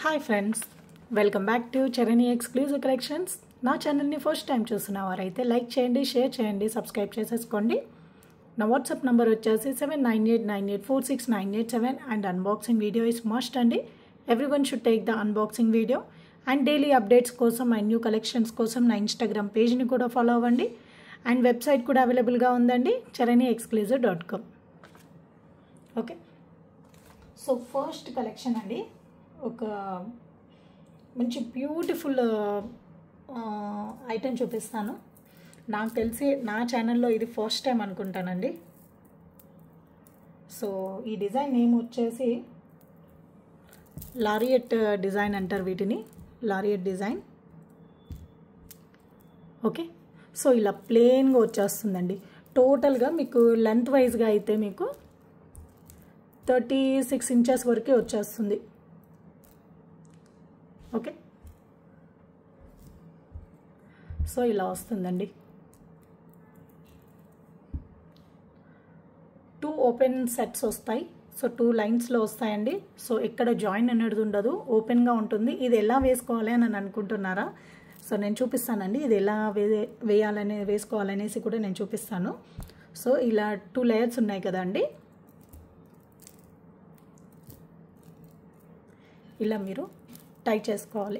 Hi friends, welcome back to Charani exclusive collections. నా ఛానల్ని first time చూస్తున్నవారైతే లైక్ చేయండి, షేర్ చేయండి, సబ్స్క్రైబ్ చేసేసుకోండి. నా వాట్సాప్ నెంబర్ వచ్చేసి 7998984697 and unboxing video is must అండి. Everyone should take the unboxing video and daily updates కోసం అండ్ న్యూ కలెక్షన్స్ కోసం నా ఇన్స్టాగ్రామ్ పేజ్ని కూడా ఫాలో అవ్వండి. అండ్ వెబ్సైట్ కూడా అవైలబుల్గా ఉందండి, charaniexclusive.com. Okay, so first collection అండి, ఒక మంచి బ్యూటిఫుల్ ఐటెం చూపిస్తాను. నాకు తెలిసి నా ఛానల్లో ఇది ఫస్ట్ టైం అనుకుంటానండి. సో ఈ డిజైన్ నేమ్ వచ్చేసి లారియట్ డిజైన్ అంటారు వీటిని, లారియట్ డిజైన్. ఓకే, సో ఇలా ప్లెయిన్గా వచ్చేస్తుందండి. టోటల్గా మీకు లెంత్ వైజ్గా అయితే మీకు 36 ఇంచెస్ వరకే వచ్చేస్తుంది. ఓకే, సో ఇలా వస్తుందండి. 2 ఓపెన్ సెట్స్ వస్తాయి. సో 2 లైన్స్లో వస్తాయండి. సో ఎక్కడ జాయిన్ అనేది ఉండదు, ఓపెన్గా ఉంటుంది. ఇది ఎలా వేసుకోవాలి అని అనుకుంటున్నారా? సో నేను చూపిస్తానండి, ఇది ఎలా వేసుకోవాలనేసి కూడా నేను చూపిస్తాను. సో ఇలా 2 లేయర్స్ ఉన్నాయి కదండి, ఇలా మీరు టై చేసుకోవాలి.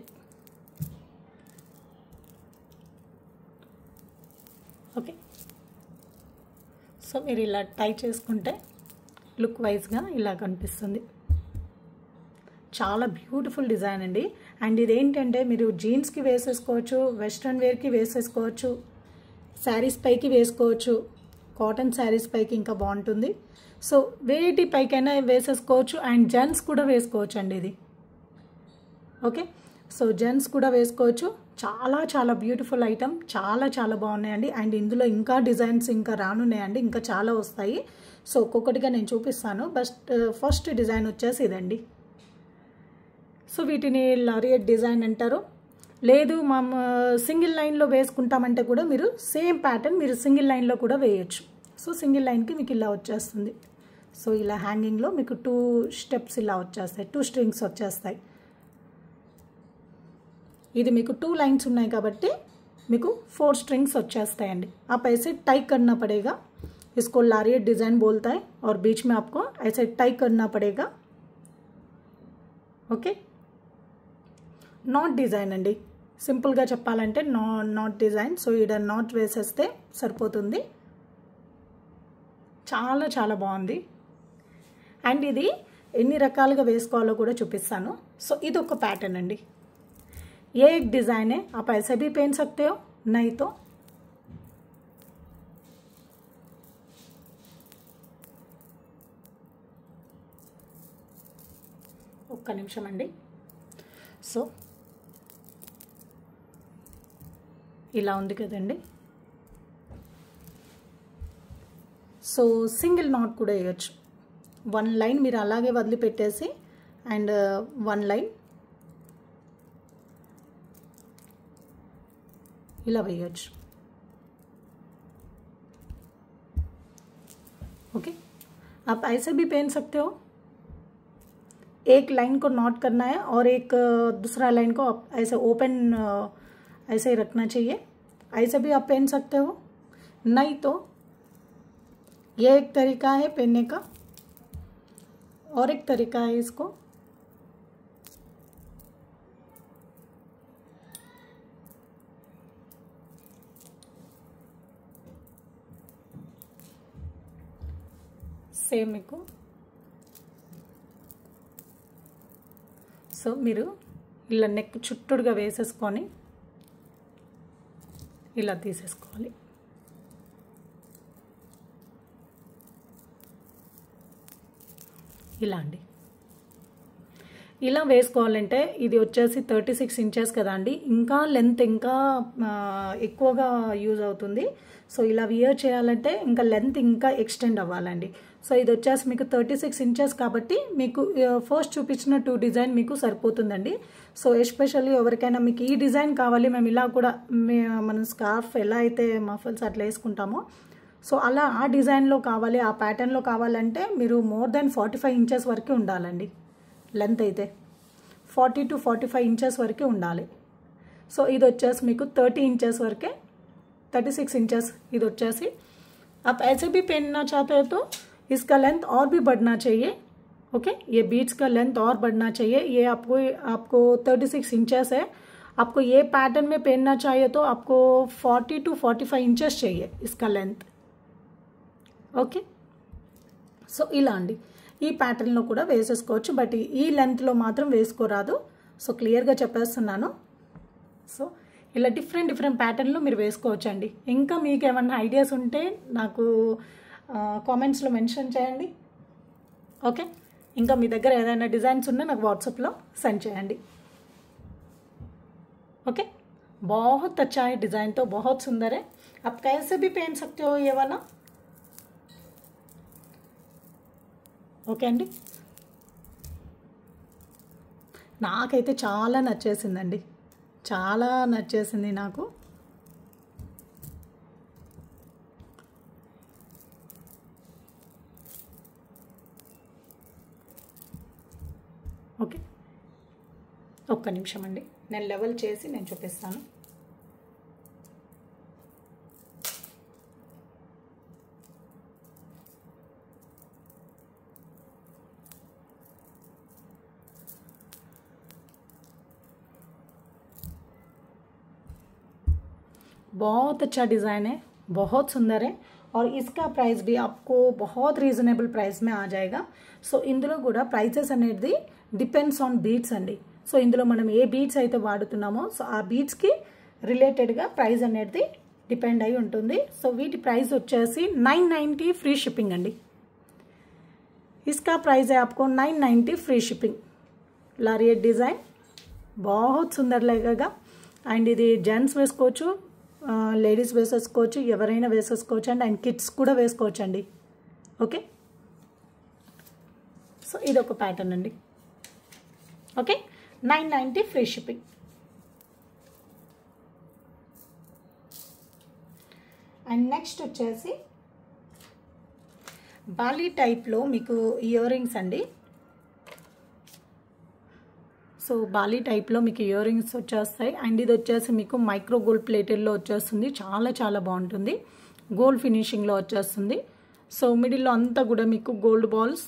ఓకే, సో మీరు ఇలా టై చేసుకుంటే లుక్ వైజ్గా ఇలా కనిపిస్తుంది. చాలా బ్యూటిఫుల్ డిజైన్ అండి. అండ్ ఇదేంటంటే మీరు జీన్స్కి వేసేసుకోవచ్చు, వెస్ట్రన్ వేర్కి వేసేసుకోవచ్చు, శారీస్ పైకి వేసుకోవచ్చు, కాటన్ శారీస్ పైకి ఇంకా బాగుంటుంది. సో వేటి పైకైనా వేసేసుకోవచ్చు అండ్ జెంట్స్ కూడా వేసుకోవచ్చు అండి ఇది. ఓకే, సో జెంట్స్ కూడా వేసుకోవచ్చు. చాలా చాలా బ్యూటిఫుల్ ఐటమ్, చాలా చాలా బాగున్నాయండి. అండ్ ఇందులో ఇంకా డిజైన్స్ ఇంకా రానున్నాయండి, ఇంకా చాలా వస్తాయి. సో ఒక్కొక్కటిగా నేను చూపిస్తాను. ఫస్ట్ డిజైన్ వచ్చేసి ఇదండి. సో వీటిని లారియట్ డిజైన్ అంటారు. లేదు మనం సింగిల్ లైన్లో వేసుకుంటామంటే కూడా మీరు సేమ్ ప్యాటర్న్ మీరు సింగిల్ లైన్లో కూడా వేయచ్చు. సో సింగిల్ లైన్కి మీకు ఇలా వచ్చేస్తుంది. సో ఇలా హ్యాంగింగ్లో మీకు 2 స్టెప్స్ ఇలా వచ్చేస్తాయి, 2 స్ట్రింగ్స్ వచ్చేస్తాయి. ఇది మీకు 2 लाइन्स ఉన్నాయి కాబట్టి మీకు 4 स्ट्रिंग्स వచ్చేస్తాయండి. आप ऐसे टाई करना पड़ेगा, इसको लारियट डिज़ाइन बोलता है और बीच में आपको ऐसे टाई करना पड़ेगा. ఓకే, నాట్ డిజైన్ అండి, సింపుల్గా చెప్పాలంటే నాట్ డిజైన్. సో ఈడ నాట్ వేసేస్తే సరిపోతుంది. చాలా చాలా బాగుంది. అండ్ ఇది ఎన్ని రకాలుగా వేసుకోవాలో కూడా చూపిస్తాను. సో ఇది ఒక ప్యాటర్న్ అండి. ये एक डिज़ाइन है, आप ऐसे भी पहन सकते हो, नहीं तो ఒక్క నిమిషం అండి. సో ఇలా ఉంది కదండి. సో సింగిల్ నాట్ కూడా వేయచ్చు. 1 లైన్ మీరు అలాగే వదిలిపెట్టేసి అండ్ 1 లైన్ ఇలా వేయచ్చు. ओके, आप ऐसे भी पहन सकते हो. एक लाइन को नॉट करना है और एक दूसरा लाइन को आप ऐसे ओपन ऐसे ही रखना चाहिए. ऐसे भी आप पहन सकते हो, नहीं तो ये एक तरीका है पहनने का और एक तरीका है इसको. సేమ్ మీకు సో మీరు ఇలా నెక్ చుట్టూగా వేసేసుకొని ఇలా తీసేసుకోవాలి. ఇలా అండి, ఇలా వేసుకోవాలంటే ఇది వచ్చేసి 36 ఇంచెస్ కదా అండి, ఇంకా లెంత్ ఇంకా ఎక్కువగా యూజ్ అవుతుంది. సో ఇలా వియర్ చేయాలంటే ఇంకా లెంత్ ఇంకా ఎక్స్టెండ్ అవ్వాలండి. సో ఇది వచ్చేసి మీకు 36 ఇంచెస్ కాబట్టి మీకు ఫస్ట్ చూపించిన 2 డిజైన్ మీకు సరిపోతుందండి. సో ఎస్పెషల్లీ ఎవరికైనా మీకు ఈ డిజైన్ కావాలి, మేము ఇలా కూడా మనం స్కార్ఫ్ ఎలా అయితే మఫల్స్ అట్లా వేసుకుంటామో సో అలా ఆ డిజైన్లో కావాలి, ఆ ప్యాటర్న్లో కావాలంటే మీరు మోర్ దెన్ 45 ఇంచెస్ వరకు ఉండాలండి లెంత్ అయితే. 40 to 45 ఇంచెస్ వరకే ఉండాలి. సో ఇది వచ్చేసి మీకు 30 इंचेस वरके 36 इंचेस ఇది వచ్చేసి आप ऐसे भी पहनना चाहते हो तो इसका लेंथ और भी बढ़ना चाहिए. ओके, ये बीड्स का लेंथ और बढ़ना चाहिए. ये आपको 36 इंचेस है. आपको ये पैटर्न में पहनना चाहिए तो आपको 40 to 45 इंचेस चाहिए इसका लेंथ. ఓకే, సో ఇలా అండి ఈ ప్యాటర్న్లో కూడా వేసేసుకోవచ్చు, బట్ ఈ లెంత్లో మాత్రం వేసుకోరాదు. సో క్లియర్గా చెప్పేస్తున్నాను. సో ఇలా డిఫరెంట్ ప్యాటర్న్లో మీరు వేసుకోవచ్చు అండి. ఇంకా మీకు ఏమన్నా ఐడియాస్ ఉంటే నాకు కామెంట్స్లో మెన్షన్ చేయండి. ఓకే, ఇంకా మీ దగ్గర ఏదైనా డిజైన్స్ ఉన్నా నాకు వాట్సాప్లో సెండ్ చేయండి. ओके, बहुत अच्छा है डिज़ाइन, तो बहुत सुंदर है. आप कैसे भी पहन सकते हो ये वाला. ఓకే అండి, నాకైతే చాలా నచ్చేసిందండి, చాలా నచ్చేసింది నాకు. ఓకే, ఒక్క నిమిషం అండి, నేను లెవెల్ చేసి నేను చూపిస్తాను. बहुत अच्छा डिज़ाइन है, बहुत सुंदर है. और इसका प्राइस भी आपको बहुत రీజనబుల్ ప్రైస్ में आ जाएगा. సో ఇందులో కూడా ప్రైసెస్ అనేది డిపెండ్స్ ఆన్ బీడ్స్ అండి. సో ఇందులో మనం ఏ బీడ్స్ అయితే వాడుతున్నామో సో ఆ బీడ్స్కి రిలేటెడ్గా ప్రైస్ అనేది డిపెండ్ అయి ఉంటుంది. సో వీటి ప్రైస్ వచ్చేసి 990 ఫ్రీ షిప్పింగ్ అండి. इसका प्राइस है आपको 990 फ्री शिपिंग. लारियट डिज़ाइन बहुत सुंदर लगेगा. అండ్ ఇది జెంట్స్ వేసుకోవచ్చు, లేడీస్ వేసేసుకోవచ్చు, ఎవరైనా వేసేసుకోవచ్చు అండి. అండ్ కిడ్స్ కూడా వేసుకోవచ్చు అండి. ఓకే, సో ఇది ఒక ప్యాటర్న్ అండి. Okay, 990 free shipping. And next వచ్చేసి బాలీ టైప్లో మీకు ఇయర్ రింగ్స్ అండి. సో బాలీ టైప్లో మీకు ఇయర్ రింగ్స్ వచ్చేస్తాయి. అండ్ ఇది వచ్చేసి మీకు మైక్రో గోల్డ్ ప్లేటెడ్లో వచ్చేస్తుంది. చాలా చాలా బాగుంటుంది, గోల్డ్ ఫినిషింగ్లో వచ్చేస్తుంది. సో మిడిల్లో అంతా కూడా మీకు గోల్డ్ బాల్స్.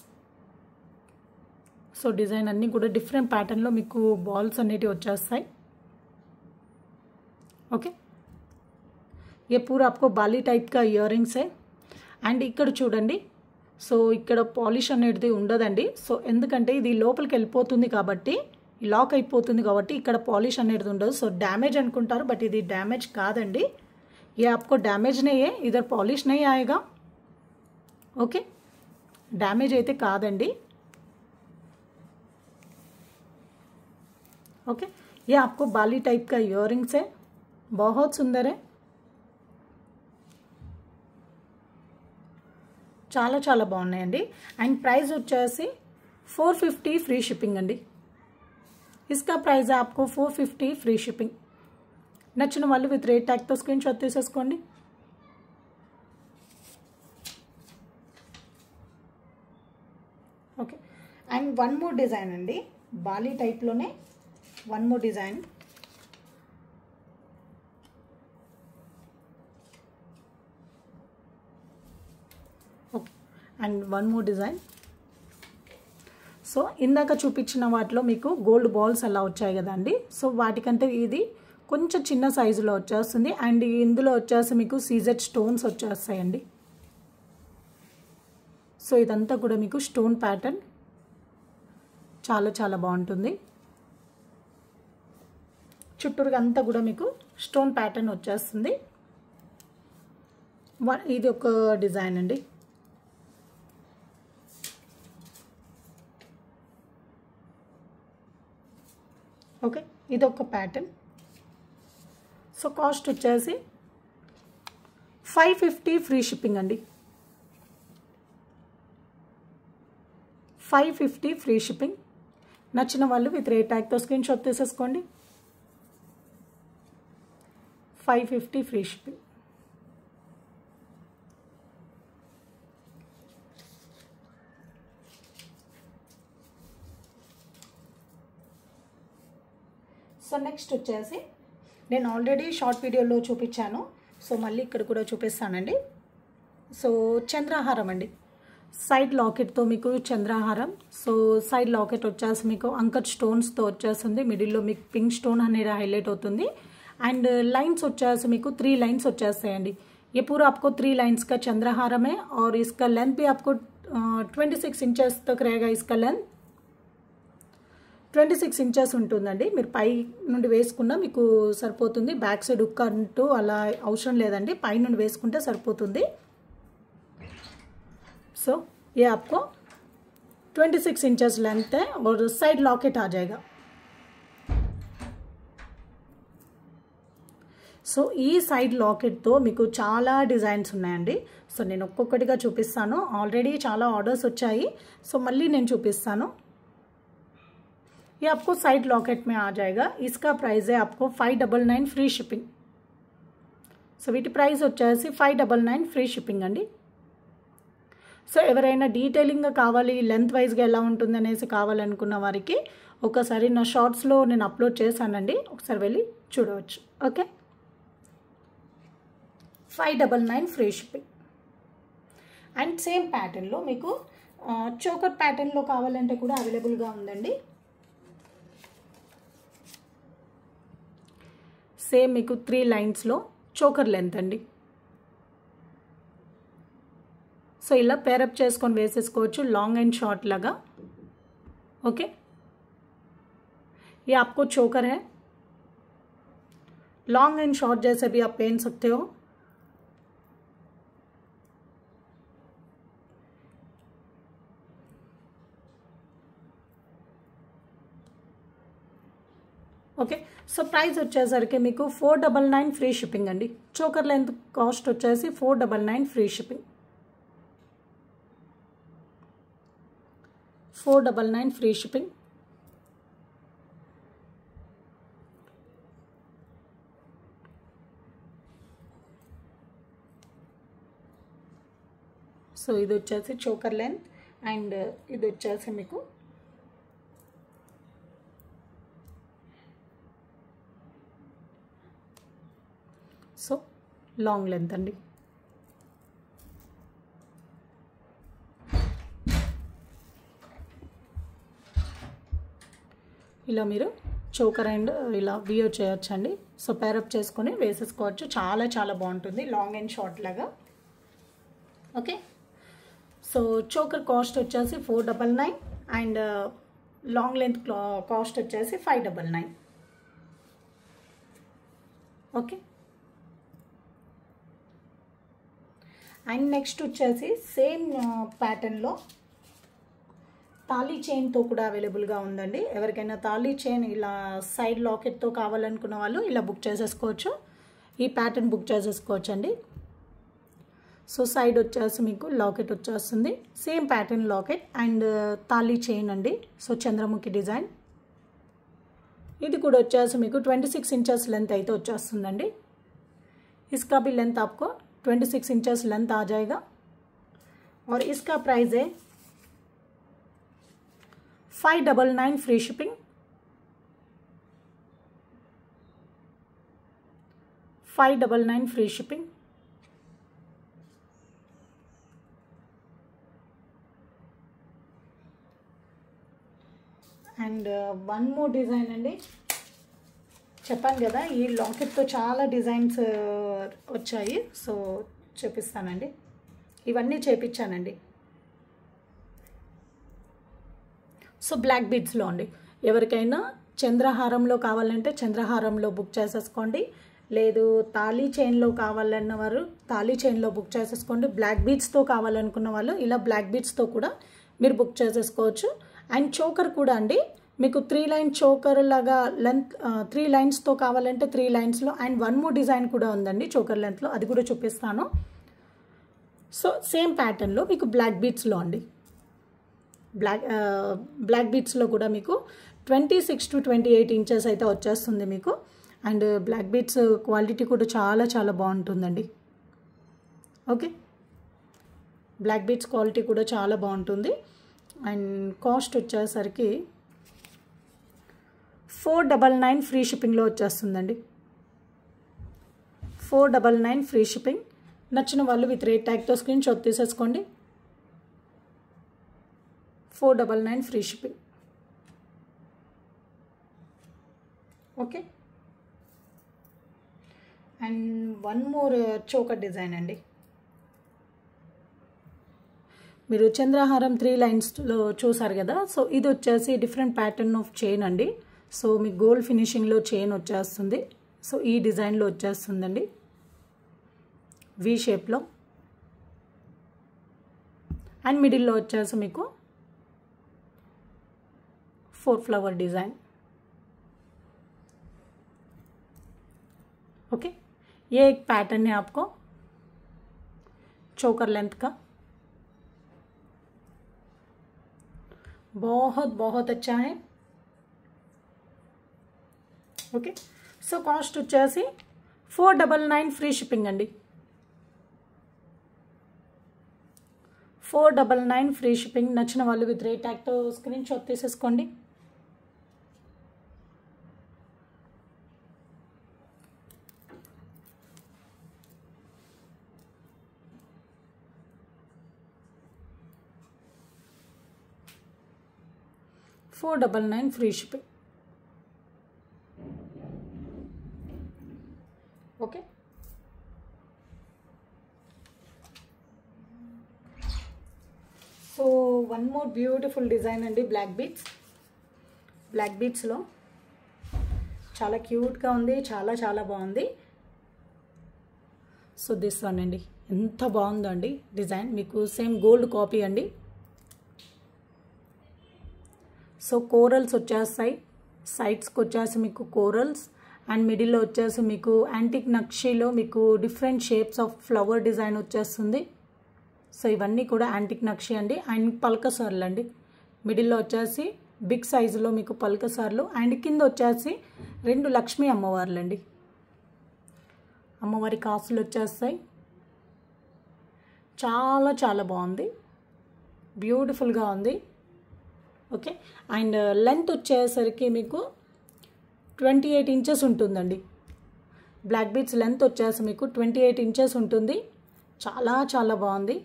సో డిజైన్ అన్నీ కూడా డిఫరెంట్ ప్యాటర్న్లో మీకు బాల్స్ అనేటివి వచ్చేస్తాయి. ఓకే, ये पूरा आपको बाली टाइप का इयर रिंग्स है. అండ్ ఇక్కడ చూడండి, సో ఇక్కడ పాలిష్ అనేది ఉండదండి. సో ఎందుకంటే ఇది లోపలికి వెళ్ళిపోతుంది కాబట్టి, లాక్ అయిపోతుంది కాబట్టి ఇక్కడ పాలిష్ అనేది ఉండదు. సో డ్యామేజ్ అనుకుంటారు, బట్ ఇది డ్యామేజ్ కాదండి. ये आपको डैमेज नहीं है, इधर पॉलिश नहीं आएगा. ओके, डैमेज అయితే కాదండి. ओके, ये आपको बाली टाइप का इयर रिंग्स है, बहुत सुंदर है. చాలా చాలా బాగున్నాయండి. అండ్ ప్రైస్ వచ్చేసి 450 ఫ్రీ షిప్పింగ్ అండి. इसका प्राइस है आपको 450 फ्री शिपिंग. నచ్చిన వాళ్ళు విత్ రేట్ ట్యాగ్తో స్క్రీన్ షాట్ తీసేసుకోండి. Okay, and one more design అండి, బాలీ టైప్లోనే one more design. Okay, and one more design. So ఇందాక చూపించిన వాటిలో మీకు గోల్డ్ బాల్స్ అలా వచ్చాయి కదండి. సో వాటికంటే ఇది కొంచెం చిన్న సైజులో వచ్చేస్తుంది. అండ్ ఇందులో వచ్చేసి మీకు సీజెడ్ స్టోన్స్ వచ్చేస్తాయండి. సో ఇదంతా కూడా మీకు స్టోన్ ప్యాటర్న్, చాలా చాలా బాగుంటుంది. చుట్టూరుగా అంతా కూడా మీకు స్టోన్ ప్యాటర్న్ వచ్చేస్తుంది. ఇది ఒక డిజైన్ అండి. ఓకే, ఇది ఒక ప్యాటర్న్. సో కాస్ట్ వచ్చేసి 550 ఫ్రీ షిప్పింగ్ అండి. 550 ఫ్రీ షిప్పింగ్. నచ్చిన వాళ్ళు విత్ రేట్ ట్యాగ్తో స్క్రీన్ షాట్ తీసేసుకోండి. 550 ఫ్రీ షిప్పింగ్. సో నెక్స్ట్ వచ్చేసి నేను ఆల్రెడీ షార్ట్ వీడియోలో చూపించాను, సో మళ్ళీ ఇక్కడ కూడా చూపిస్తానండి. సో చంద్రహారం అండి, సైడ్ లాకెట్తో మీకు చంద్రహారం. సో సైడ్ లాకెట్ వచ్చేసి మీకు అంకట్ స్టోన్స్తో వచ్చేస్తుంది, మిడిల్లో మీకు పింక్ స్టోన్ అనేది హైలైట్ అవుతుంది. అండ్ లైన్స్ వచ్చేసి మీకు 3 लाइन्स వచ్చేస్తాయండి. ये पूरा आपको 3 लाइन्स का चंद्रहारम है और इसका लेंथ भी आपको 26 इंचेस तक रहेगा. इसका लेंथ 26 ఇంచెస్ ఉంటుందండి. మీరు పై నుండి వేసుకున్నా మీకు సరిపోతుంది, బ్యాక్ సైడ్ ఉక్క అంటూ అలా అవసరం లేదండి, పై నుండి వేసుకుంటే సరిపోతుంది. సో ये आपको 26 इंचेस लेंथ है और साइड लॉकेट आ जाएगा. సో ఈ సైడ్ లాకెట్తో మీకు చాలా డిజైన్స్ ఉన్నాయండి. సో నేను ఒక్కొక్కటిగా చూపిస్తాను, ఆల్రెడీ చాలా ఆర్డర్స్ వచ్చాయి, సో మళ్ళీ నేను చూపిస్తాను. ये आपको साइड लॉकेट में आ जाएगा. इसका प्राइस है आपको 599 फ्री शिपिंग. సో వీటి ప్రైస్ వచ్చేసి 599 ఫ్రీ షిప్పింగ్ అండి. సో ఎవరైనా డీటెయిలింగ్గా కావాలి, లెంత్ వైజ్గా ఎలా ఉంటుంది అనేసి కావాలనుకున్న వారికి ఒకసారి నా షార్ట్స్లో నేను అప్లోడ్ చేశానండి, ఒకసారి వెళ్ళి చూడవచ్చు. Okay, 599 free shipping. And same ప్యాటర్న్లో మీకు చోకర్ ప్యాటర్న్లో కావాలంటే కూడా అవైలబుల్గా ఉందండి. సేమ్ మీకు 3 లైన్స్లో చోకర్ లెంత్ అండి. సో ఇలా పేరప్ చేసుకొని వేసేసుకోవచ్చు, లాంగ్ అండ్ షార్ట్ లాగా. ఓకే, ये आपको चोकर है, लॉन्ग एंड शॉर्ट जैसे भी आप पहन सकते हो. ఓకే, సో ప్రైస్ వచ్చేసరికి మీకు 499 ఫ్రీ షిప్పింగ్ అండి. చోకర్ లెంత్ కాస్ట్ వచ్చేసి 499 free shipping. 499 free shipping. So ఇది వచ్చేసి చోకర్ లెంత్ అండ్ ఇది వచ్చేసి మీకు సో లాంగ్ లెంత్ అండి. ఇలా మీరు చోకర్ అండ్ ఇలా వియర్ చేయొచ్చండి. సో పేరప్ చేసుకొని వేసేసుకోవచ్చు, చాలా చాలా బాగుంటుంది, లాంగ్ అండ్ షార్ట్ లాగా. ఓకే, సో చోకర్ కాస్ట్ వచ్చేసి 499 అండ్ లాంగ్ లెంత్ కాస్ట్ వచ్చేసి 599. ఓకే, అండ్ నెక్స్ట్ వచ్చేసి సేమ్ ప్యాటర్న్లో తాళీ చైన్తో కూడా అవైలబుల్గా ఉందండి. ఎవరికైనా తాళీ చైన్ ఇలా సైడ్ లాకెట్తో కావాలనుకున్న వాళ్ళు ఇలా బుక్ చేసేసుకోవచ్చు, ఈ ప్యాటర్న్ బుక్ చేసేసుకోవచ్చు అండి. సో సైడ్ వచ్చేసి మీకు లాకెట్ వచ్చేస్తుంది, సేమ్ ప్యాటర్న్ లాకెట్ అండ్ తాళీ చైన్ అండి. So Chandramukhi design. ఇది కూడా వచ్చేసి మీకు 26 ఇంచెస్ లెంత్ అయితే వచ్చేస్తుందండి. इसका भी लेंथ आपको 26 इंचेस लेंथ आ जाएगा और इसका प्राइस है 599 free shipping. 599 free shipping. And one more design అండి. చెప్పాను కదా ఈ లాకెట్తో చాలా డిజైన్స్ వచ్చాయి, సో చూపిస్తానండి. ఇవన్నీ చేపించానండి. సో బ్లాక్ బీడ్స్లో అండి, ఎవరికైనా చంద్రహారంలో కావాలంటే చంద్రహారంలో బుక్ చేసేసుకోండి, లేదు తాళీ చైన్లో కావాలన్న వారు తాళీ చైన్లో బుక్ చేసేసుకోండి. బ్లాక్ బీడ్స్తో కావాలనుకున్న వాళ్ళు ఇలా బ్లాక్ బీడ్స్తో కూడా మీరు బుక్ చేసేసుకోవచ్చు. అండ్ చోకర్ కూడా అండి, మీకు 3 లైన్ చోకర్ లాగా లెంత్ 3 లైన్స్తో కావాలంటే 3 లైన్స్లో అండ్ వన్ మోర్ డిజైన్ కూడా ఉందండి చోకర్ లెంత్లో, అది కూడా చూపిస్తాను. సో సేమ్ ప్యాటర్న్లో మీకు బ్లాక్ బీడ్స్లో అండి, బ్లాక్ బీడ్స్లో కూడా మీకు 26 to 28 ఇంచెస్ అయితే వచ్చేస్తుంది మీకు. అండ్ బ్లాక్ బీడ్స్ క్వాలిటీ కూడా చాలా చాలా బాగుంటుందండి. ఓకే, బ్లాక్ బీడ్స్ క్వాలిటీ కూడా చాలా బాగుంటుంది. అండ్ కాస్ట్ వచ్చేసరికి 499 ఫ్రీ షిప్పింగ్లో వచ్చేస్తుందండి. 499 ఫ్రీ షిప్పింగ్. నచ్చిన వాళ్ళు విత్ రేట్ ట్యాగ్తో స్క్రీన్ షాట్ తీసేసుకోండి. 499 free shipping. Okay. And one more choker design అండి. మీరు చంద్రహారం 3 లైన్స్లో చూసారు కదా. సో ఇది వచ్చేసి డిఫరెంట్ ప్యాటర్న్ ఆఫ్ చైన్ అండి. సో మీకు గోల్డ్ ఫినిషింగ్లో చైన్ వచ్చేస్తుంది. సో ఈ డిజైన్లో వచ్చేస్తుందండి, వి షేప్లో. అండ్ మిడిల్లో వచ్చేసి మీకు 4 ఫ్లవర్ डिज़ाइन. ओके, ये एक पैटर्न है आपको चोकर लेंथ का. बहुत बहुत अच्छा है. ఓకే. సో కాస్ట్ వచ్చేసి 499 ఫ్రీ షిప్పింగ్ అండి. 499 ఫ్రీ షిప్పింగ్. నచ్చిన వాళ్ళు విత్ రేట్ ట్యాగ్తో స్క్రీన్ షాట్ తీసేసుకోండి. $499 free shipping. Okay. So one more beautiful design అండి, బ్లాక్ బీడ్స్. బ్లాక్ బీడ్స్లో చాలా క్యూట్గా ఉంది, చాలా చాలా బాగుంది. సో దిస్ వన్ అండి, ఎంత బాగుందో అండి డిజైన్. మీకు సేమ్ గోల్డ్ కాపీ అండి. సో కోరల్స్ వచ్చేస్తాయి, సైడ్స్కి వచ్చేసి మీకు కోరల్స్, అండ్ మిడిల్లో వచ్చేసి మీకు యాంటిక్ నక్షీలో మీకు different shapes of flower design వచ్చేస్తుంది. సో ఇవన్నీ కూడా యాంటిక్ నక్షి అండి. అండ్ పల్కసార్లు అండి. మిడిల్లో వచ్చేసి బిగ్ సైజులో మీకు పల్కసార్లు, అండ్ కింద వచ్చేసి 2 లక్ష్మీ అమ్మవార్లు అండి. అమ్మవారి కాసులు వచ్చేస్తాయి. చాలా చాలా బాగుంది, బ్యూటిఫుల్గా ఉంది. ఓకే. అండ్ లెంత్ వచ్చేసరికి మీకు 28 ఇంచెస్ ఉంటుందండి. బ్లాక్ బీడ్స్ లెంత్ వచ్చేసి మీకు 28 ఇంచెస్ ఉంటుంది. చాలా చాలా బాగుంది,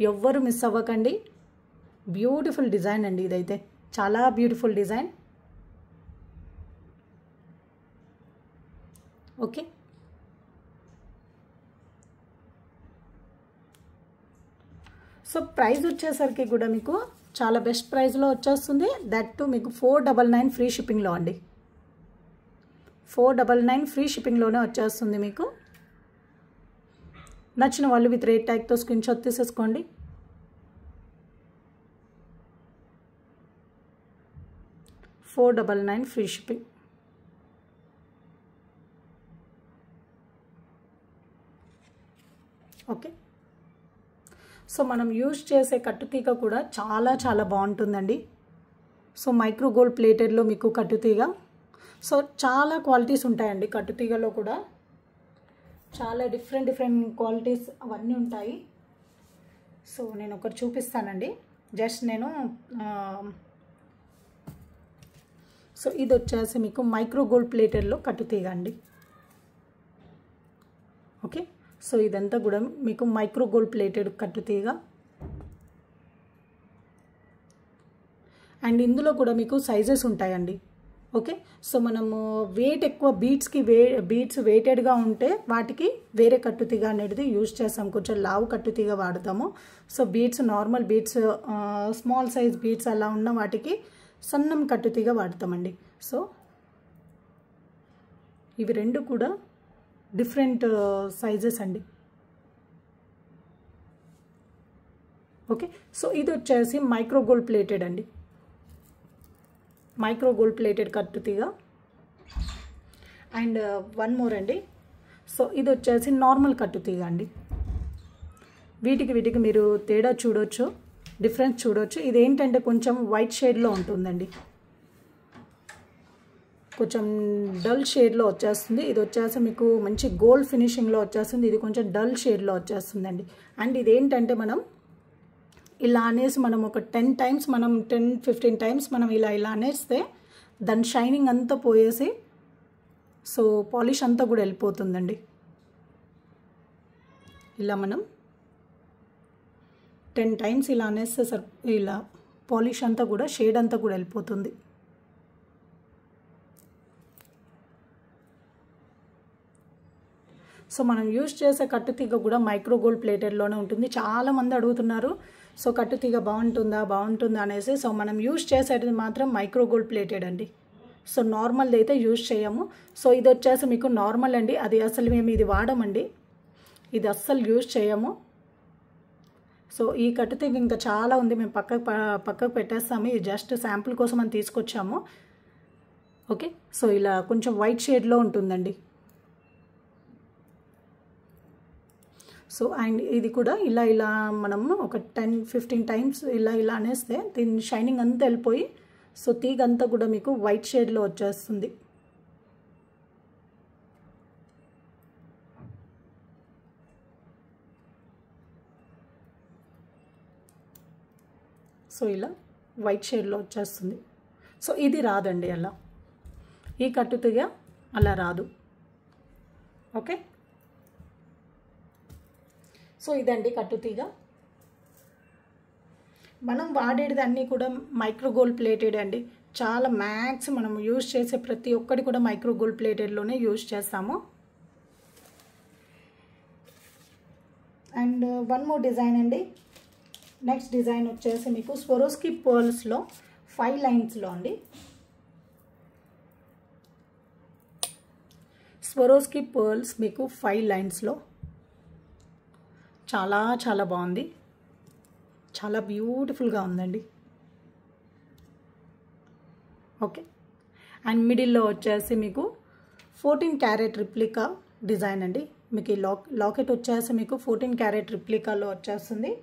ఎవ్వరు మిస్ అవ్వకండి. బ్యూటిఫుల్ డిజైన్ అండి ఇదైతే, చాలా beautiful design. Okay. So price వచ్చేసరికి కూడా మీకు చాలా బెస్ట్ ప్రైస్లో వచ్చేస్తుంది. దట్ టు మీకు 499 ఫ్రీ షిప్పింగ్లో అండి. 499 ఫ్రీ షిప్పింగ్లోనే వచ్చేస్తుంది మీకు. నచ్చిన వాళ్ళు విత్ రేట్ ట్యాగ్తో స్క్రీన్ షాట్ తీసేసుకోండి. $499 ఫ్రీ షిప్పింగ్. ఓకే. సో మనం యూజ్ చేసే కట్టుతీగ కూడా చాలా చాలా బాగుంటుందండి. సో మైక్రో గోల్డ్ ప్లేటెడ్లో మీకు కట్టుతీగ. సో చాలా క్వాలిటీస్ ఉంటాయండి కట్టుతీగలో కూడా, చాలా డిఫరెంట్ క్వాలిటీస్ అవన్నీ ఉంటాయి. సో నేను ఒకటి చూపిస్తానండి. జస్ట్ నేను సో ఇది వచ్చేసి మీకు మైక్రో గోల్డ్ ప్లేటెడ్లో కట్టుతీగ అండి. ఓకే. సో ఇదంతా కూడా మీకు మైక్రో గోల్డ్ ప్లేటెడ్ కట్టుతీగ. అండ్ ఇందులో కూడా మీకు సైజెస్ ఉంటాయండి. ఓకే. సో మనము వెయిట్ ఎక్కువ బీడ్స్ వెయిటెడ్గా ఉంటే వాటికి వేరే కట్టుతీగ అనేది యూజ్ చేస్తాం, కొంచెం లావు కట్టుతీగ వాడతాము. So beads normal beads, small size beads అలా ఉన్న వాటికి సన్నం కట్టుతీగ వాడతామండి. సో ఇవి రెండు కూడా డిఫరెంట్ సైజెస్ అండి. ఓకే. సో ఇది వచ్చేసి మైక్రో గోల్డ్ ప్లేటెడ్ అండి, మైక్రో గోల్డ్ ప్లేటెడ్ కట్టుతీగ. అండ్ వన్ మోర్ అండి. సో ఇది వచ్చేసి నార్మల్ కట్టుతీగ అండి. వీటికి మీరు తేడా చూడొచ్చు, డిఫరెన్స్ చూడొచ్చు. ఇదేంటంటే కొంచెం వైట్ షేడ్లో ఉంటుందండి, కొంచెం డల్ షేడ్లో వచ్చేస్తుంది. ఇది వచ్చేసి మీకు మంచి గోల్డ్ ఫినిషింగ్లో వచ్చేస్తుంది. ఇది కొంచెం డల్ షేడ్లో వచ్చేస్తుందండి. అండ్ ఇదేంటంటే మనం ఇలా అనేసి మనం ఒక 10 టైమ్స్, మనం 10-15 టైమ్స్ మనం ఇలా అనేస్తే దాని షైనింగ్ అంతా పోయేసి సో పాలిష్ అంతా కూడా వెళ్ళిపోతుందండి. ఇలా మనం 10 టైమ్స్ ఇలా అనేస్తే ఇలా పాలిష్ అంతా కూడా షేడ్ అంతా కూడా వెళ్ళిపోతుంది. సో మనం యూజ్ చేసే కట్టుతీగ కూడా మైక్రో గోల్డ్ ప్లేటెడ్లోనే ఉంటుంది. చాలామంది అడుగుతున్నారు సో కట్టుతీగ బాగుంటుందా అనేసి. సో మనం యూజ్ చేసేది మాత్రం మైక్రో గోల్డ్ ప్లేటెడ్ అండి. సో నార్మల్ది అయితే యూజ్ చేయము. సో ఇది వచ్చేసి మీకు నార్మల్ అండి, అది అసలు మేము ఇది వాడమండి, ఇది అస్సలు యూజ్ చేయము. సో ఈ కట్టుతీగ ఇంకా చాలా ఉంది, మేము పక్కకు పెట్టేస్తాము. ఇది జస్ట్ శాంపుల్ కోసం అని తీసుకొచ్చాము. ఓకే, సో ఇలా కొంచెం వైట్ షేడ్లో ఉంటుందండి. సో అండ్ ఇది కూడా ఇలా మనము ఒక 10-15 టైమ్స్ ఇలా అనేస్తే దీని షైనింగ్ అంతా వెళ్ళిపోయి సో తీగ అంతా కూడా మీకు వైట్ షేడ్లో వచ్చేస్తుంది. సో ఇలా వైట్ షేడ్లో వచ్చేస్తుంది. సో ఇది రాదండి అలా, ఈ కట్టుతీగ అలా రాదు. ఓకే, సో ఇదండి కట్టుతీగ. మనం వాడేది అన్నీ కూడా మైక్రో గోల్డ్ ప్లేటెడ్ అండి. చాలా మ్యాక్స్ మనం యూజ్ చేసే ప్రతి ఒక్కటి కూడా మైక్రో గోల్డ్ ప్లేటెడ్లోనే యూజ్ చేస్తాము. అండ్ వన్ మోర్ డిజైన్ అండి. నెక్స్ట్ డిజైన్ వచ్చేసి మీకు స్వరోస్కి పర్ల్స్లో 5 లైన్స్లో అండి. స్వరోస్కి పర్ల్స్ మీకు 5 లైన్స్లో చాలా చాలా బాగుంది, చాలా బ్యూటిఫుల్గా ఉందండి. ఓకే, అండ్ మిడిల్లో వచ్చేసి మీకు 14 క్యారెట్ రిప్లికా డిజైన్ అండి. మీకు ఈ లాకెట్ వచ్చేసి మీకు 14 క్యారెట్ రిప్లికాలో వచ్చేస్తుంది.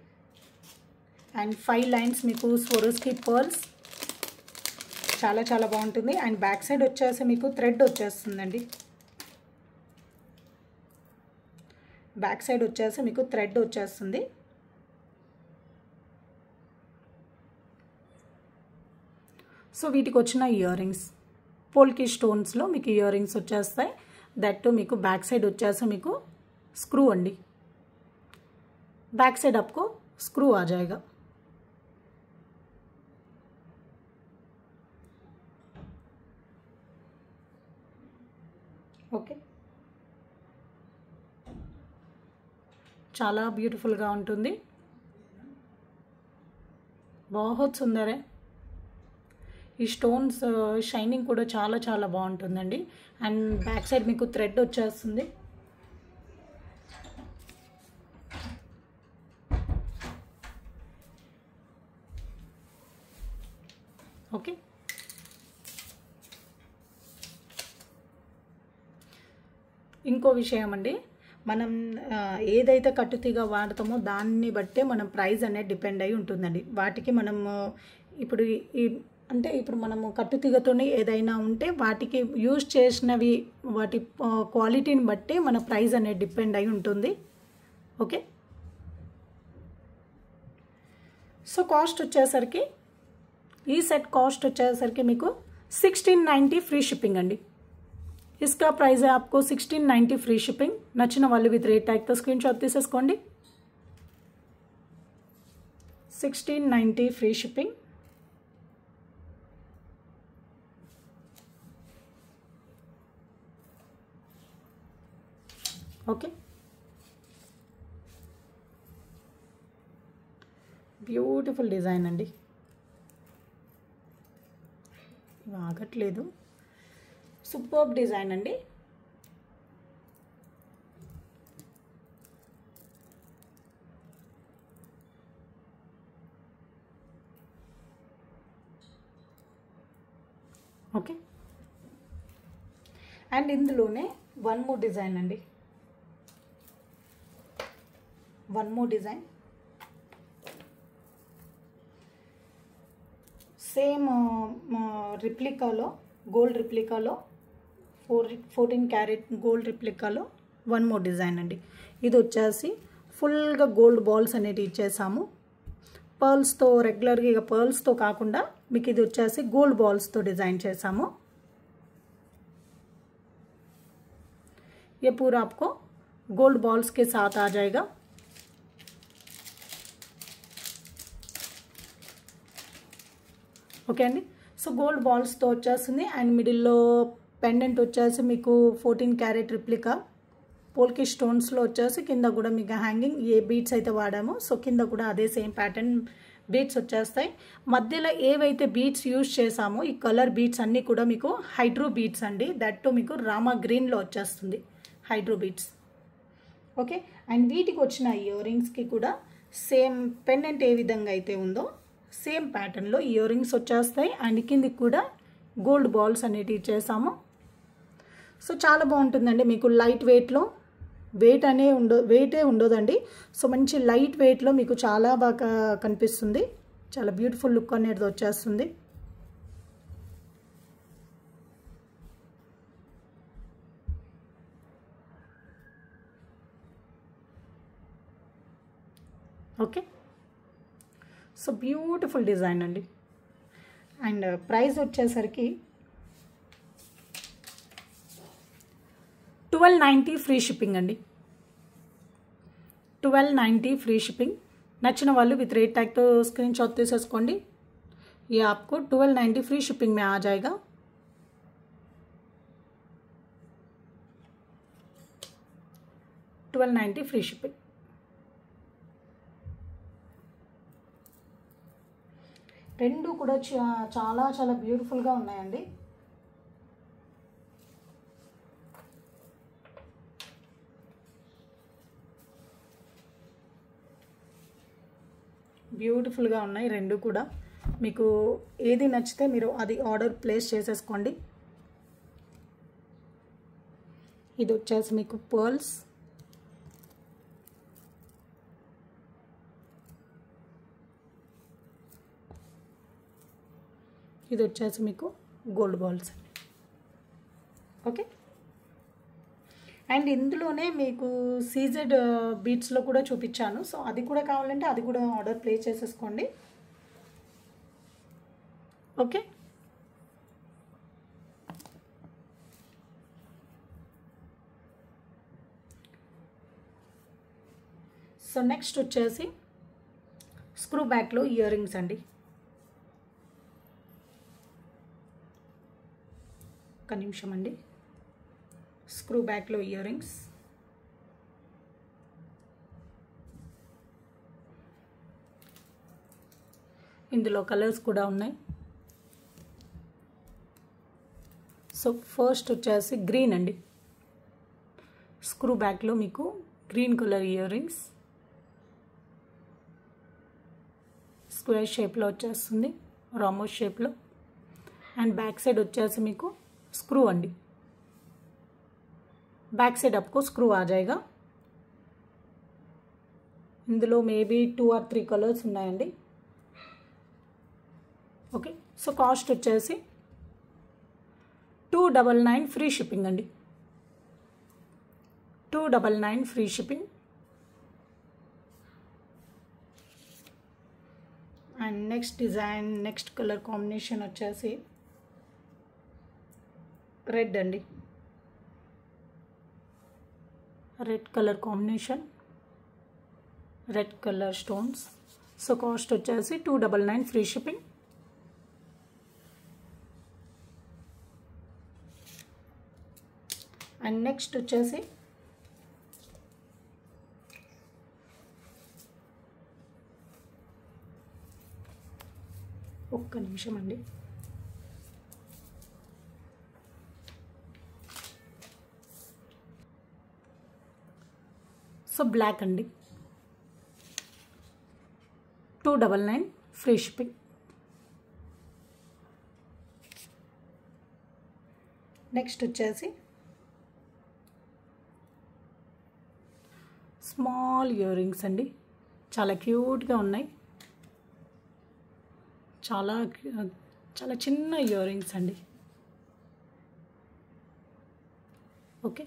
అండ్ 5 లైన్స్ మీకు స్వరోస్కి పర్ల్స్, చాలా చాలా బాగుంటుంది. అండ్ బ్యాక్ సైడ్ వచ్చేసి మీకు థ్రెడ్ వచ్చేస్తుందండి. బ్యాక్ సైడ్ వచ్చేసి మీకు థ్రెడ్ వచ్చేస్తుంది. సో వీటికి వచ్చిన ఇయర్ రింగ్స్ పోల్కి స్టోన్స్లో మీకు ఇయర్ రింగ్స్ వచ్చేస్తాయి. దట్ మీకు బ్యాక్ సైడ్ వచ్చేసి మీకు స్క్రూ అండి, बैक साइड आपको स्क्रू आ जाएगा। ओके, చాలా బ్యూటిఫుల్ గా ఉంటుంది, बहुत सुंदर है। ఈ స్టోన్స్ షైనింగ్ కూడా చాలా చాలా బాగుంటుందండి। అండ్ బ్యాక్ సైడ్ మీకు థ్రెడ్ వచ్చేస్తుంది। ఓకే, ఇంకో విషయం అండి, మనం ఏదైతే కట్టుతీగ వాడతామో దాన్ని బట్టే మనం ప్రైస్ అనేది డిపెండ్ అయి ఉంటుందండి। వాటికి మనం ఇప్పుడు అంటే ఇప్పుడు మనము కట్టుతీగతోనే ఏదైనా ఉంటే వాటికి యూజ్ చేసినవి వాటి క్వాలిటీని బట్టి మన ప్రైస్ అనేది డిపెండ్ అయి ఉంటుంది। ఓకే, సో కాస్ట్ వచ్చేసరికి ఈ సెట్ కాస్ట్ వచ్చేసరికి మీకు 1690 ఫ్రీ షిప్పింగ్ అండి। इसका प्राइस है आपको 1690 फ्री शिपिंग। नच्चिन वाले विद रेट टैग तो स्क्रीनशॉट తీసేసుకోండి। 1690 free shipping. Okay, beautiful design అండి, ఆగట్లేదు, సూపర్బ్ డిజైన్ అండి। ఓకే, అండ్ ఇందులోనే వన్ మోర్ డిజైన్ అండి, వన్ మోర్ డిజైన్ సేమ్ రిప్లికాలో గోల్డ్ రిప్లికాలో 14 క్యారెట్ గోల్డ్ రిప్లికాలో వన్ మోర్ డిజైన్ అండి। ఇది వచ్చేసి ఫుల్గా గోల్డ్ బాల్స్ అనేవి ఇచ్చేసాము, పర్ల్స్తో రెగ్యులర్గా ఇక పర్ల్స్తో కాకుండా మీకు ఇది వచ్చేసి గోల్డ్ బాల్స్తో డిజైన్ చేసాము. ये पूरा आपको गोल्ड बॉल्स के साथ आ जाएगा. ఓకే అండి. సో గోల్డ్ బాల్స్తో వచ్చేస్తుంది అండ్ మిడిల్లో పెండెంట్ వచ్చేసి మీకు 14 క్యారెట్ రిప్లికా పోల్కి స్టోన్స్లో వచ్చేసి కింద కూడా మీకు హ్యాంగింగ్ ఏ బీడ్స్ అయితే వాడామో సో కింద కూడా అదే సేమ్ ప్యాటర్న్ బీడ్స్ వచ్చేస్తాయి. మధ్యలో ఏవైతే బీడ్స్ యూజ్ చేసామో ఈ కలర్ బీడ్స్ అన్నీ కూడా మీకు హైడ్రో బీడ్స్ అండి. దట్ టు మీకు రామా గ్రీన్లో వచ్చేస్తుంది హైడ్రో బీడ్స్. ఓకే అండ్ వీటికి వచ్చిన ఇయర్ రింగ్స్కి కూడా సేమ్ పెండెంట్ ఏ విధంగా అయితే ఉందో సేమ్ ప్యాటర్న్లో ఇయర్ రింగ్స్ వచ్చేస్తాయి అండ్ కిందికి కూడా గోల్డ్ బాల్స్ అనేటివి చేసాము. సో చాలా బాగుంటుందండి. మీకు లైట్ వెయిట్లో వెయిటే ఉండదండి. సో మంచి లైట్ వెయిట్లో మీకు చాలా బాగా కనిపిస్తుంది. చాలా బ్యూటిఫుల్ లుక్ అనేది వచ్చేస్తుంది. ఓకే సో బ్యూటిఫుల్ డిజైన్ అండి. అండ్ ప్రైస్ వచ్చేసరికి 1290 ఫ్రీ షిప్పింగ్ అండి. 1290 ఫ్రీ షిప్పింగ్. నచ్చిన వాళ్ళు విత్ రేట్ ట్యాగ్తో స్క్రీన్ షాట్ తీసేసుకోండి. ये आपको 1290 फ्री शिपिंग में आ जाएगा. $1290 फ्री शिपिंग. రెండు కూడా చాలా చాలా బ్యూటిఫుల్గా ఉన్నాయండి. బ్యూటిఫుల్గా ఉన్నాయి రెండు కూడా. మీకు ఏది నచ్చితే మీరు అది ఆర్డర్ ప్లేస్ చేసేసుకోండి. ఇది వచ్చేసి మీకు పర్ల్స్, ఇది వచ్చేసి మీకు గోల్డ్ బాల్స్ అండి. ఓకే అండ్ ఇందులోనే మీకు సీజెడ్ బీట్స్లో కూడా చూపించాను. సో అది కూడా కావాలంటే అది కూడా ఆర్డర్ ప్లేస్ చేసేసుకోండి. ఓకే సో నెక్స్ట్ వచ్చేసి స్క్రూ బ్యాక్లో ఇయర్ రింగ్స్ అండి. ఒక నిమిషం అండి. స్క్రూ బ్యాక్లో ఇయర్ రింగ్స్. ఇందులో కలర్స్ కూడా ఉన్నాయి. సో ఫస్ట్ వచ్చేసి గ్రీన్ అండి. స్క్రూ బ్యాక్లో మీకు green colour ear rings square షేప్లో వచ్చేస్తుంది, రామో షేప్లో. అండ్ బ్యాక్ సైడ్ వచ్చేసి మీకు स्क्रू अंडी. बैक साइड आपको स्क्रू आ जाएगा. इंदुलो मे बी 2 or 3 कलर्स उन्नायंडी. ओके सो कास्ट वच्चेसी 299 फ्री शिपिंग अंडी. 299 free shipping. And next design next colour combination వచ్చేసి రెడ్ అండి. Red colour combination, red colour stones. So cost వచ్చేసి 299 ఫ్రీ షిప్పింగ్. అండ్ నెక్స్ట్ వచ్చేసి ఒక్క నిమిషం అండి. సో బ్లాక్ అండి. 299 ఫ్రీ షిప్పింగ్. నెక్స్ట్ వచ్చేసి స్మాల్ ఇయర్ రింగ్స్ అండి. చాలా క్యూట్గా ఉన్నాయి. చాలా చాలా చిన్న ఇయర్ రింగ్స్ అండి. ఓకే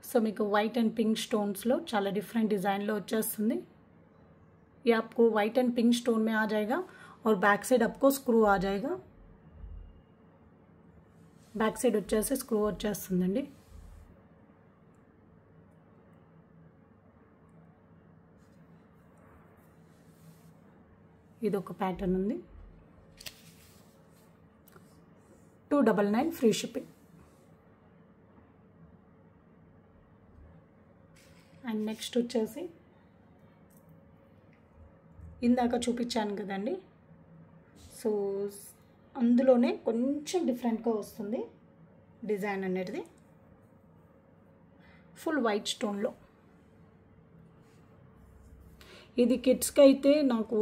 సో మీకు వైట్ అండ్ పింక్ స్టోన్స్లో చాలా डिफरेंट डिज़ाइनలో వచ్చేస్తుంది. ये आपको वाइट एंड पिंक स्टोन में आ जाएगा और बैक साइड आपको स्क्रू आ जाएगा. बैक साइड వచ్చేసి స్క్రూ వచ్చేస్తుందండి. ఇది ఒక ప్యాటర్న్ ఉంది. 299 ఫ్రీ షిప్పింగ్. అండ్ నెక్స్ట్ వచ్చేసి ఇందాక చూపించాను కదండి, సో అందులోనే కొంచెం డిఫరెంట్గా వస్తుంది డిజైన్ అనేది. ఫుల్ వైట్ స్టోన్లో ఇది కిడ్స్కి అయితే నాకు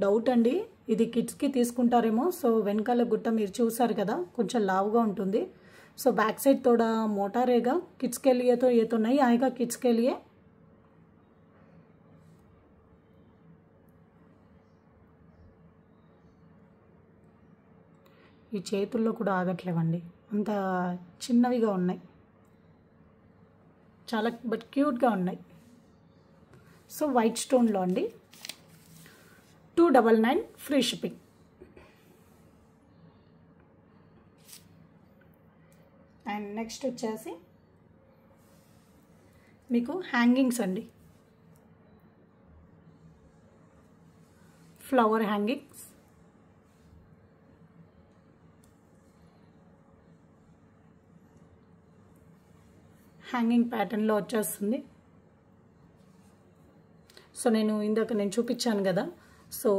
డౌట్ అండి, ఇది కిడ్స్కి తీసుకుంటారేమో. సో వెనకాల గుట్ట మీరు చూసారు కదా, కొంచెం లావుగా ఉంటుంది. సో बैक साइड थोड़ा मोटा रहेगा. किड्स के लिए तो ये तो नहीं आएगा किड्स के लिए. ఈ చేతుల్లో కూడా ఆగట్లేవండి, అంత చిన్నవిగా ఉన్నాయి, చాలా బట్ క్యూట్గా ఉన్నాయి. సో వైట్ స్టోన్లో అండి, 299 ఫ్రీ షిప్పింగ్. అండ్ నెక్స్ట్ వచ్చేసి మీకు హ్యాంగింగ్స్ అండి, ఫ్లవర్ హ్యాంగింగ్స్. హ్యాంగింగ్ ప్యాటర్న్లో వచ్చేస్తుంది. సో నేను చూపించాను కదా, సో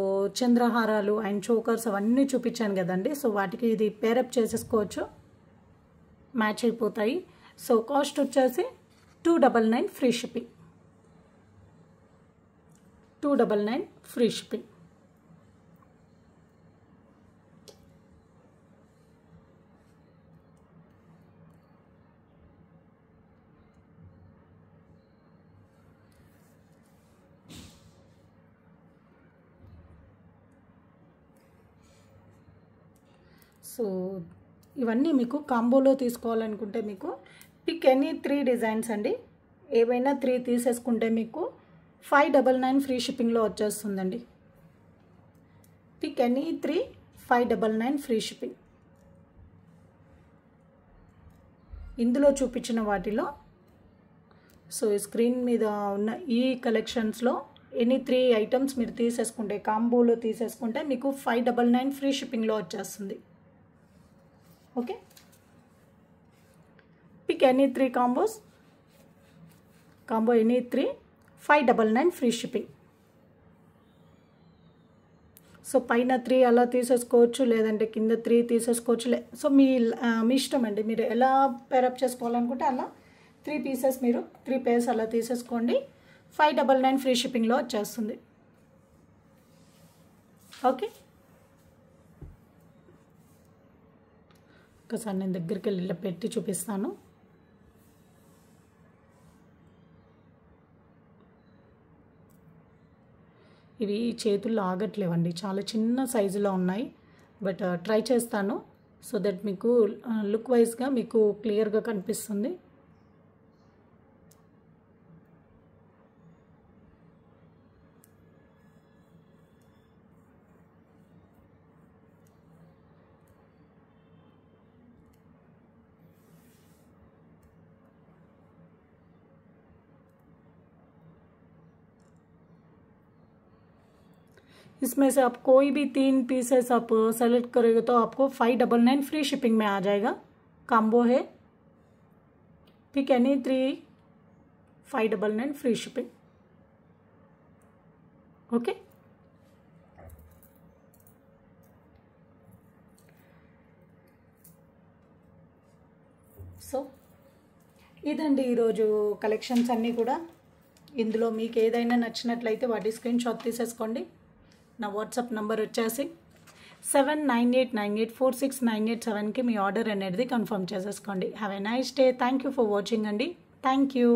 చంద్రహారాలు అండ్ చోకర్స్ అవన్నీ చూపించాను కదండి. సో వాటికి ఇది పేరప్ చేసేసుకోవచ్చు, మ్యాచ్ అయిపోతాయి. సో కాస్ట్ వచ్చేసి 299 free shipping. 299 free shipping. So ఇవన్నీ మీకు కాంబోలో తీసుకోవాలనుకుంటే మీకు పిక్ ఎనీ 3 డిజైన్స్ అండి, ఏవైనా 3 తీసేసుకుంటే మీకు 599 ఫ్రీ షిప్పింగ్లో వచ్చేస్తుందండి. Pick any 3 599 free shipping. ఇందులో చూపించిన వాటిలో సో స్క్రీన్ మీద ఉన్న ఈ కలెక్షన్స్లో ఎనీ 3 ఐటమ్స్ మీరు తీసేసుకుంటే, కాంబోలో తీసేసుకుంటే మీకు 599 ఫ్రీ షిప్పింగ్లో వచ్చేస్తుంది. Okay, pick any 3 combos, combo any 3 599 free shipping. So పైన 3 అలా తీసేసుకోవచ్చు, లేదంటే కింద 3 తీసేసుకోవచ్చు. సో మీ ఇష్టం అండి, మీరు ఎలా పేరప్ చేసుకోవాలనుకుంటే అలా 3 పీసెస్ మీరు 3 పేర్స్ అలా తీసేసుకోండి. 599 ఫ్రీ షిప్పింగ్లో వచ్చేస్తుంది. ఓకే, ఒకసారి నేను దగ్గరికి వెళ్ళి ఇలా పెట్టి చూపిస్తాను. ఇవి చేతుల్లో ఆగట్లేవండి, చాలా చిన్న సైజులో ఉన్నాయి. బట్ ట్రై చేస్తాను సో దట్ మీకు లుక్ వైజ్గా మీకు క్లియర్గా కనిపిస్తుంది. इसमें से आप कोई भी 3 पीसेस आप सेलेक्ट करेंगे तो आपको 599 फ्री शिपिंग में आ जाएगा. कॉम्बो है, pick any 3 599 free shipping. Okay, so ఇదండి ఈరోజు కలెక్షన్స్ అన్నీ కూడా. ఇందులో మీకు ఏదైనా నచ్చినట్లయితే వాటి స్క్రీన్ షాట్ తీసేసుకోండి. నా వాట్సాప్ నంబర్ వచ్చేసి 7989846987కి మీ ఆర్డర్ అనేది కన్ఫర్మ్ చేసేసుకోండి. Have a nice day. Thank you for watching అండి. Thank you.